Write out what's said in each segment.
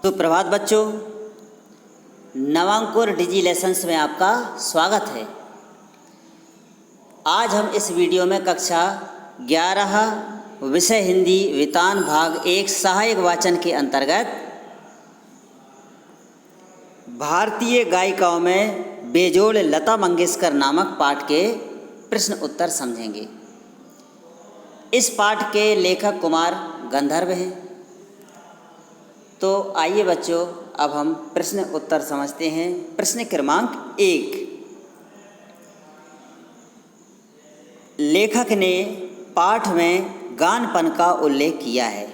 तो प्रभात बच्चों, नवांकुर डिजी लेसन्स में आपका स्वागत है। आज हम इस वीडियो में कक्षा 11 विषय हिंदी वितान भाग 1 सहायक वाचन के अंतर्गत भारतीय गायिकाओं में बेजोड़ लता मंगेशकर नामक पाठ के प्रश्न उत्तर समझेंगे। इस पाठ के लेखक कुमार गंधर्व हैं। तो आइए बच्चों, अब हम प्रश्न उत्तर समझते हैं। प्रश्न क्रमांक 1, लेखक ने पाठ में गानपन का उल्लेख किया है।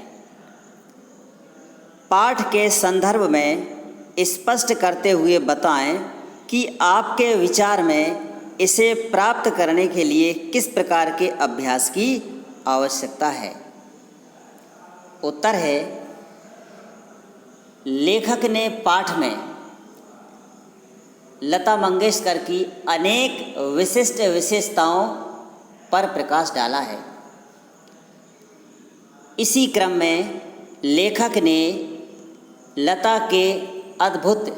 पाठ के संदर्भ में स्पष्ट करते हुए बताएं कि आपके विचार में इसे प्राप्त करने के लिए किस प्रकार के अभ्यास की आवश्यकता है। उत्तर है, लेखक ने पाठ में लता मंगेशकर की अनेक विशिष्ट विशेषताओं पर प्रकाश डाला है। इसी क्रम में लेखक ने लता के अद्भुत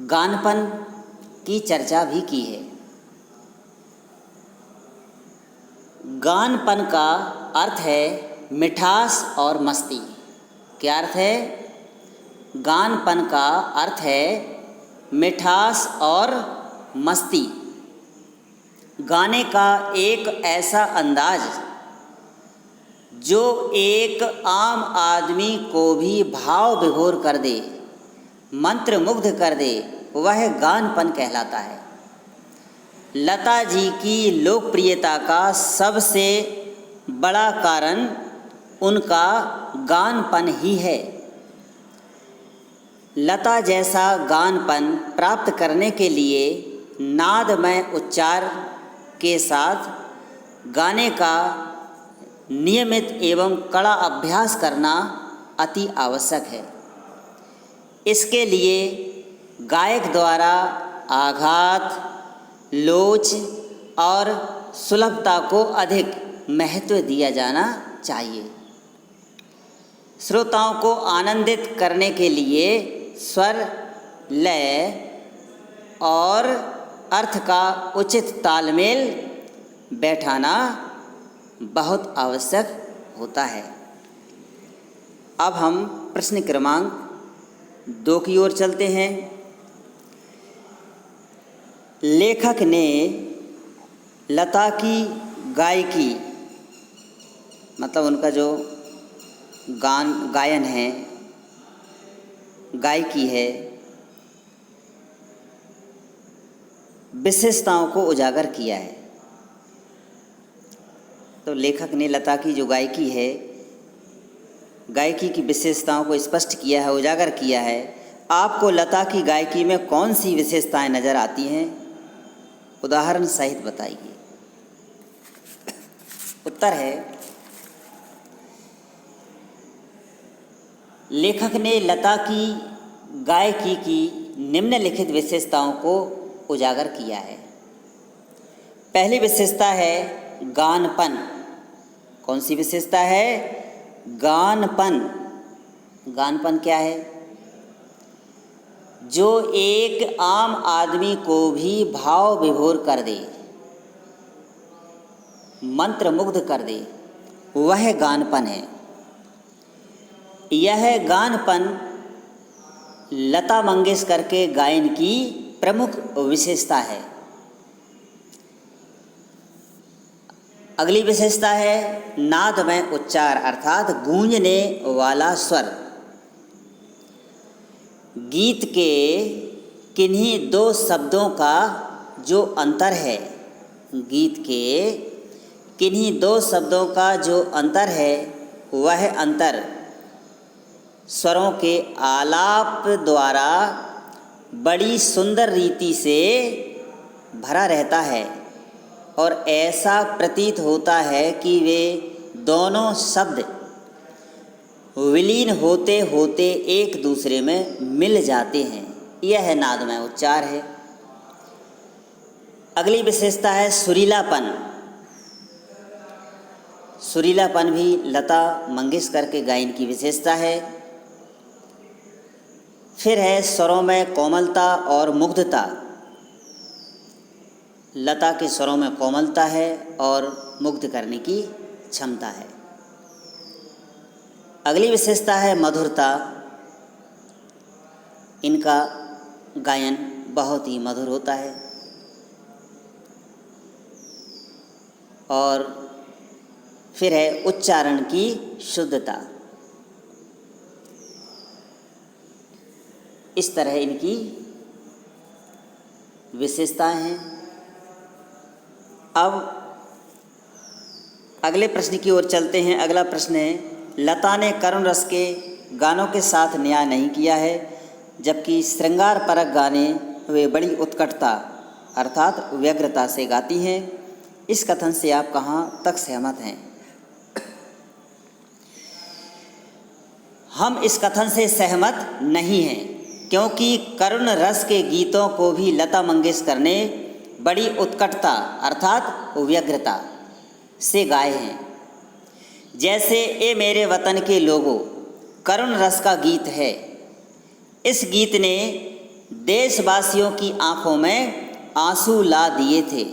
गानपन की चर्चा भी की है। गानपन का अर्थ है मिठास और मस्ती। क्या अर्थ है? गानपन का अर्थ है मिठास और मस्ती। गाने का एक ऐसा अंदाज जो एक आम आदमी को भी भाव विभोर कर दे, मंत्रमुग्ध कर दे, वह गानपन कहलाता है। लता जी की लोकप्रियता का सबसे बड़ा कारण उनका गानपन ही है। लता जैसा गानपन प्राप्त करने के लिए नादमय उच्चार के साथ गाने का नियमित एवं कड़ा अभ्यास करना अति आवश्यक है। इसके लिए गायक द्वारा आघात, लोच और सुलभता को अधिक महत्व दिया जाना चाहिए। श्रोताओं को आनंदित करने के लिए स्वर, लय और अर्थ का उचित तालमेल बैठाना बहुत आवश्यक होता है। अब हम प्रश्न क्रमांक 2 की ओर चलते हैं। लेखक ने लता की गायकी, मतलब उनका जो गायन है, गायकी है, विशेषताओं को उजागर किया है। तो लेखक ने लता की जो गायकी है, गायकी की विशेषताओं को स्पष्ट किया है, उजागर किया है। आपको लता की गायकी में कौन सी विशेषताएं नज़र आती हैं? उदाहरण सहित बताइए। उत्तर है, लेखक ने लता की गायकी की निम्नलिखित विशेषताओं को उजागर किया है। पहली विशेषता है गानपन। कौन सी विशेषता है? गानपन। गानपन क्या है? जो एक आम आदमी को भी भाव विभोर कर दे, मंत्रमुग्ध कर दे, वह गानपन है। यह गानपन लता मंगेशकर के गायन की प्रमुख विशेषता है। अगली विशेषता है नादमय उच्चार, अर्थात गूंजने वाला स्वर। गीत के किन्हीं दो शब्दों का जो अंतर है, गीत के किन्हीं दो शब्दों का जो अंतर है, वह अंतर स्वरों के आलाप द्वारा बड़ी सुंदर रीति से भरा रहता है और ऐसा प्रतीत होता है कि वे दोनों शब्द विलीन होते होते एक दूसरे में मिल जाते हैं। यह नादमय उच्चार है। अगली विशेषता है सुरीलापन। सुरीलापन भी लता मंगेशकर के गायन की विशेषता है। फिर है स्वरों में कोमलता और मुग्धता। लता के स्वरों में कोमलता है और मुग्ध करने की क्षमता है। अगली विशेषता है मधुरता। इनका गायन बहुत ही मधुर होता है। और फिर है उच्चारण की शुद्धता। इस तरह इनकी विशेषताएं हैं। अब अगले प्रश्न की ओर चलते हैं। अगला प्रश्न है, लता ने करुण रस के गानों के साथ न्याय नहीं किया है, जबकि श्रृंगार परक गाने वे बड़ी उत्कटता अर्थात व्यग्रता से गाती हैं। इस कथन से आप कहाँ तक सहमत हैं? हम इस कथन से सहमत नहीं हैं, क्योंकि करुण रस के गीतों को भी लता मंगेशकर ने बड़ी उत्कटता अर्थात व्यग्रता से गाए हैं। जैसे ए मेरे वतन के लोगों करुण रस का गीत है। इस गीत ने देशवासियों की आंखों में आंसू ला दिए थे।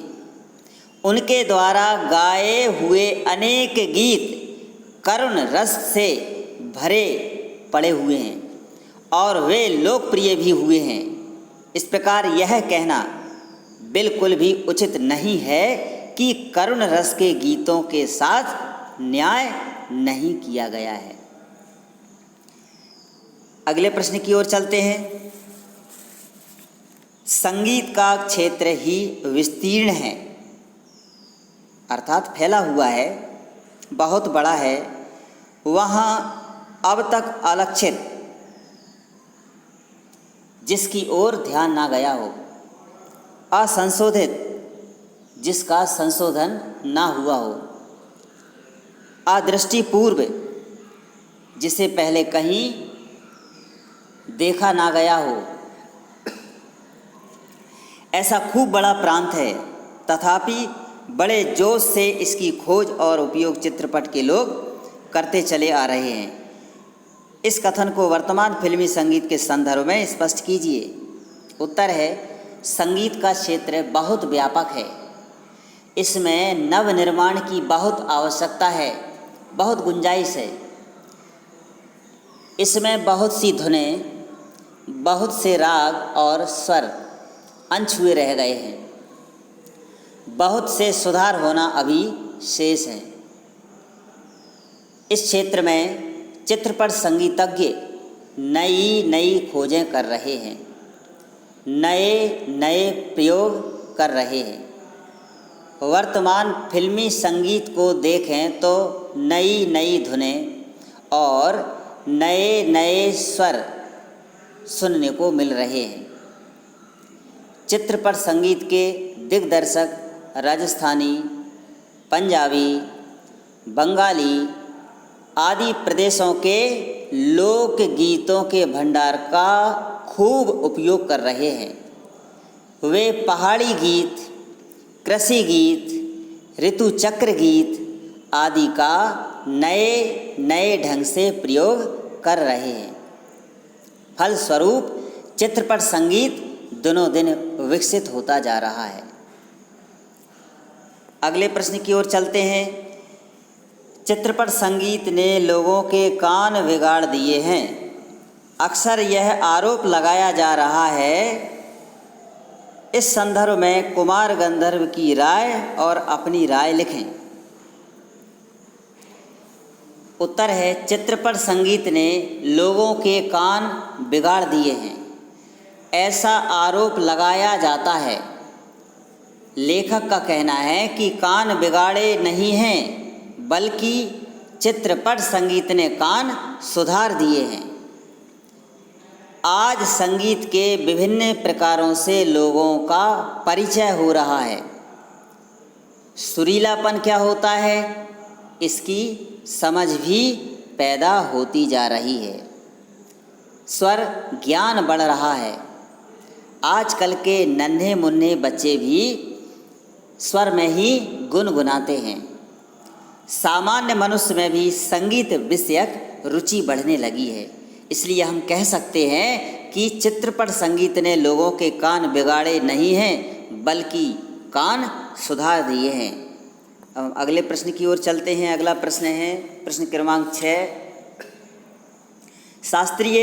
उनके द्वारा गाए हुए अनेक गीत करुण रस से भरे पड़े हुए हैं और वे लोकप्रिय भी हुए हैं। इस प्रकार यह कहना बिल्कुल भी उचित नहीं है कि करुण रस के गीतों के साथ न्याय नहीं किया गया है। अगले प्रश्न की ओर चलते हैं। संगीत का क्षेत्र ही विस्तीर्ण है अर्थात फैला हुआ है, बहुत बड़ा है। वहाँ अब तक अलक्षित जिसकी ओर ध्यान ना गया हो, असंशोधित जिसका संशोधन ना हुआ हो, अदृष्टिपूर्व जिसे पहले कहीं देखा ना गया हो, ऐसा खूब बड़ा प्रांत है। तथापि बड़े जोश से इसकी खोज और उपयोग चित्रपट के लोग करते चले आ रहे हैं। इस कथन को वर्तमान फिल्मी संगीत के संदर्भ में स्पष्ट कीजिए। उत्तर है, संगीत का क्षेत्र बहुत व्यापक है। इसमें नव निर्माण की बहुत आवश्यकता है, बहुत गुंजाइश है। इसमें बहुत सी धुनें, बहुत से राग और स्वर अनछुए रह गए हैं। बहुत से सुधार होना अभी शेष है। इस क्षेत्र में चित्रपट संगीतज्ञ नई नई खोजें कर रहे हैं, नए नए प्रयोग कर रहे हैं। वर्तमान फिल्मी संगीत को देखें तो नई नई धुनें और नए नए स्वर सुनने को मिल रहे हैं। चित्रपट संगीत के दिग्दर्शक राजस्थानी, पंजाबी, बंगाली आदि प्रदेशों के लोक गीतों के भंडार का खूब उपयोग कर रहे हैं। वे पहाड़ी गीत, कृषि गीत, ऋतु चक्र गीत आदि का नए नए ढंग से प्रयोग कर रहे हैं। फलस्वरूप चित्रपट संगीत दिनों दिन विकसित होता जा रहा है। अगले प्रश्न की ओर चलते हैं। चित्रपट संगीत ने लोगों के कान बिगाड़ दिए हैं। अक्सर यह आरोप लगाया जा रहा है। इस संदर्भ में कुमार गंधर्व की राय और अपनी राय लिखें। उत्तर है, चित्रपट संगीत ने लोगों के कान बिगाड़ दिए हैं, ऐसा आरोप लगाया जाता है। लेखक का कहना है कि कान बिगाड़े नहीं हैं, बल्कि चित्रपट संगीत ने कान सुधार दिए हैं। आज संगीत के विभिन्न प्रकारों से लोगों का परिचय हो रहा है। सुरीलापन क्या होता है, इसकी समझ भी पैदा होती जा रही है। स्वर ज्ञान बढ़ रहा है। आजकल के नन्हे मुन्ने बच्चे भी स्वर में ही गुनगुनाते हैं। सामान्य मनुष्य में भी संगीत विषयक रुचि बढ़ने लगी है। इसलिए हम कह सकते हैं कि चित्रपट संगीत ने लोगों के कान बिगाड़े नहीं हैं बल्कि कान सुधार दिए हैं। अब अगले प्रश्न की ओर चलते हैं। अगला प्रश्न है प्रश्न क्रमांक 6। शास्त्रीय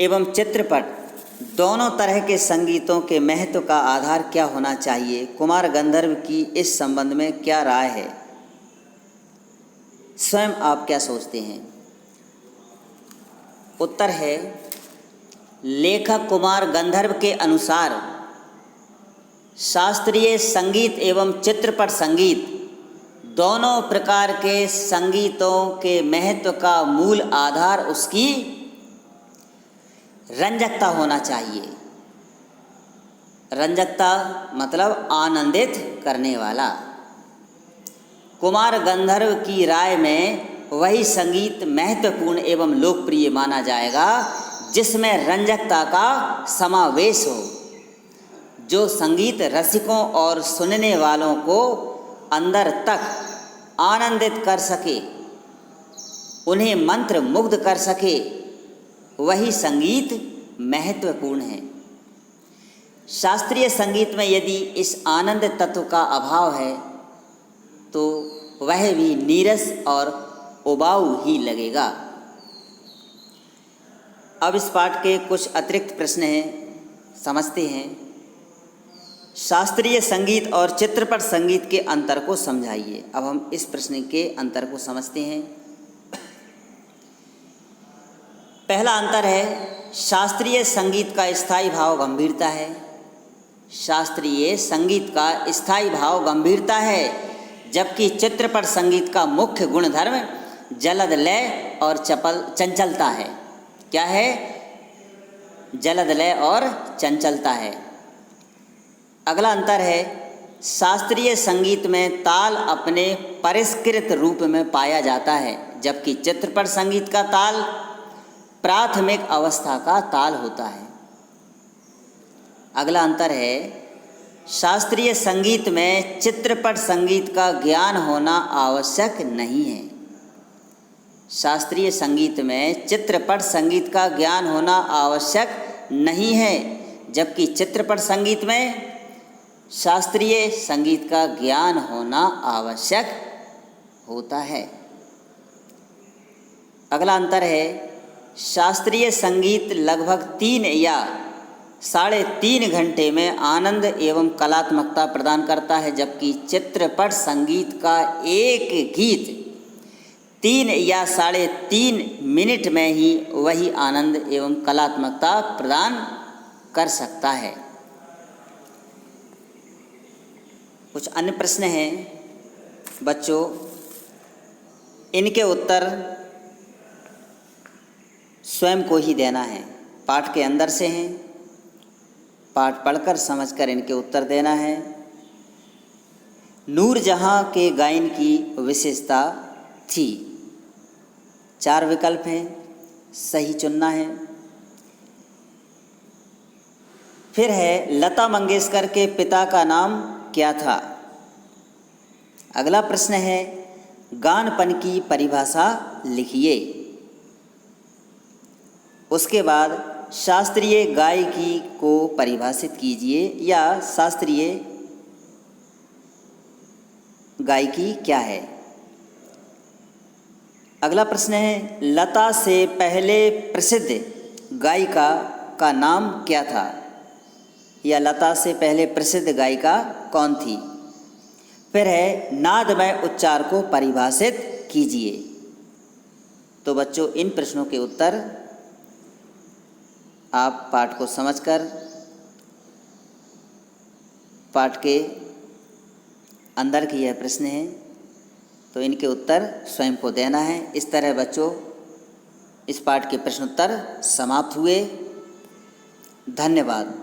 एवं चित्रपट दोनों तरह के संगीतों के महत्व का आधार क्या होना चाहिए? कुमार गंधर्व की इस संबंध में क्या राय है? स्वयं आप क्या सोचते हैं? उत्तर है, लेखक कुमार गंधर्व के अनुसार शास्त्रीय संगीत एवं चित्रपट संगीत दोनों प्रकार के संगीतों के महत्व का मूल आधार उसकी रंजकता होना चाहिए। रंजकता मतलब आनंदित करने वाला। कुमार गंधर्व की राय में वही संगीत महत्वपूर्ण एवं लोकप्रिय माना जाएगा जिसमें रंजकता का समावेश हो, जो संगीत रसिकों और सुनने वालों को अंदर तक आनंदित कर सके, उन्हें मंत्र मुग्ध कर सके, वही संगीत महत्वपूर्ण है। शास्त्रीय संगीत में यदि इस आनंद तत्व का अभाव है तो वह भी नीरस और उबाऊ ही लगेगा। अब इस पाठ के कुछ अतिरिक्त प्रश्न हैं, समझते हैं। शास्त्रीय संगीत और चित्रपट संगीत के अंतर को समझाइए। अब हम इस प्रश्न के अंतर को समझते हैं। पहला अंतर है, शास्त्रीय संगीत का स्थायी भाव गंभीरता है। शास्त्रीय संगीत का स्थायी भाव गंभीरता है, जबकि चित्रपट संगीत का मुख्य गुणधर्म जलद लय और चंचलता है। क्या है? जलद लय और चंचलता है। अगला अंतर है, शास्त्रीय संगीत में ताल अपने परिष्कृत रूप में पाया जाता है, जबकि चित्रपट संगीत का ताल प्राथमिक अवस्था का ताल होता है। अगला अंतर है, शास्त्रीय संगीत में चित्रपट संगीत का ज्ञान होना आवश्यक नहीं है। शास्त्रीय संगीत में चित्रपट संगीत का ज्ञान होना आवश्यक नहीं है, जबकि चित्रपट संगीत में शास्त्रीय संगीत का ज्ञान होना आवश्यक होता है। अगला अंतर है, शास्त्रीय संगीत लगभग 3 या 3.5 घंटे में आनंद एवं कलात्मकता प्रदान करता है, जबकि चित्रपट संगीत का एक गीत 3 या 3.5 मिनट में ही वही आनंद एवं कलात्मकता प्रदान कर सकता है। कुछ अन्य प्रश्न हैं बच्चों, इनके उत्तर स्वयं को ही देना है। पाठ के अंदर से हैं, पाठ पढ़कर समझकर इनके उत्तर देना है। नूरजहां के गायन की विशेषता थी। 4 विकल्प हैं, सही चुनना है। फिर है, लता मंगेशकर के पिता का नाम क्या था? अगला प्रश्न है, गानपन की परिभाषा लिखिए। उसके बाद शास्त्रीय गायकी को परिभाषित कीजिए या शास्त्रीय गायकी क्या है। अगला प्रश्न है, लता से पहले प्रसिद्ध गायिका का नाम क्या था, या लता से पहले प्रसिद्ध गायिका कौन थी। फिर है, नादमय उच्चार को परिभाषित कीजिए। तो बच्चों, इन प्रश्नों के उत्तर आप पाठ को समझकर पाठ के अंदर की यह प्रश्न है, तो इनके उत्तर स्वयं को देना है। इस तरह बच्चों इस पाठ के प्रश्नोत्तर समाप्त हुए। धन्यवाद।